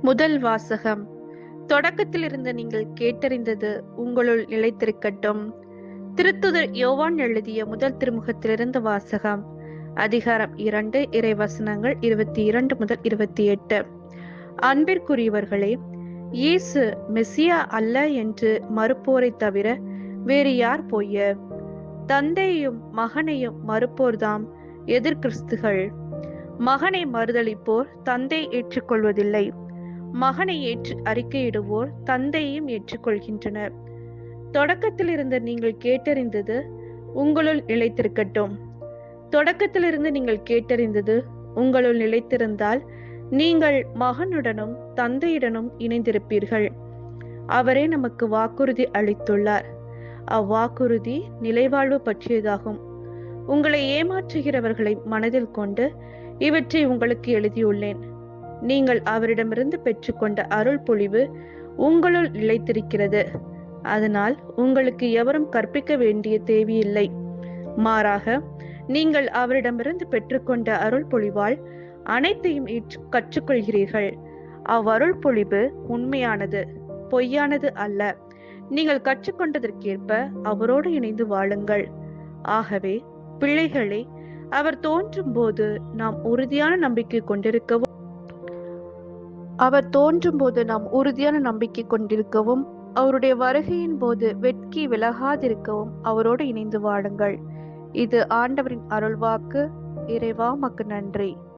முதல் வாசகம். தொடக்கத்தில் இருந்து நீங்கள் கேட்டறிந்தது உங்களுள் நிலைத்திருக்கட்டும். திருத்துதர் யோவான் எழுதிய முதல் திருமுகத்திலிருந்து வாசகம். அதிகாரம் 2, இறைவசனங்கள் 22 முதல் 28. அன்பிற்குரியவர்களே, இயேசு மெசியா அல்ல என்று மறுப்போரை தவிர வேறு யார் பொய்யர்? தந்தையையும் மகனையும் மறுப்போர்தாம் எதிர்கிறிஸ்துகள். மகனை மறுதலிப்போர் தந்தை ஏற்றுக்கொள்வதில்லை. மகனை ஏற்று அறிக்கையிடுவோர் தந்தையையும் ஏற்றுக்கொள்கின்றனர். தொடக்கத்தில் இருந்து நீங்கள் கேட்டறிந்தது உங்களுள் நிலைத்திருக்கட்டும். தொடக்கத்திலிருந்து நீங்கள் கேட்டறிந்தது உங்களுள் நிலைத்திருந்தால் நீங்கள் மகனுடனும் தந்தையுடனும் இணைந்திருப்பீர்கள். அவரே நமக்கு வாக்குறுதி அளித்துள்ளார். அவ்வாக்குறுதி நிலைவாழ்வு பற்றியதாகும். உங்களை ஏமாற்றுகிறவர்களை மனதில் கொண்டு இவற்றை உங்களுக்கு எழுதியுள்ளேன். நீங்கள் அவரிடமிருந்து பெற்றுக்கொண்ட அருள் பொழிவு உங்களுள் நிலைத்திருக்கிறது. அதனால் உங்களுக்கு எவரும் கற்பிக்க வேண்டிய தேவையில்லை. மாறாக நீங்கள் அவரிடமிருந்து பெற்றுக்கொண்ட அருள் பொழிவால் அனைத்தையும் கற்றுக்கொள்கிறீர்கள். அவ்வருள் பொழிவு உண்மையானது, பொய்யானது அல்ல. நீங்கள் கற்றுக்கொண்டதற்கேற்ப அவரோடு இணைந்து வாழுங்கள். ஆகவே பிள்ளைகளே, அவர் தோன்றும் போது நாம் உறுதியான நம்பிக்கை கொண்டிருக்கவும் அவருடைய வருகையின் போது வெட்கி விலகாதிருக்கவும் அவரோடு இணைந்து வாழுங்கள். இது ஆண்டவரின் அருள்வாக்கு. இறைவா, உமக்கு நன்றி.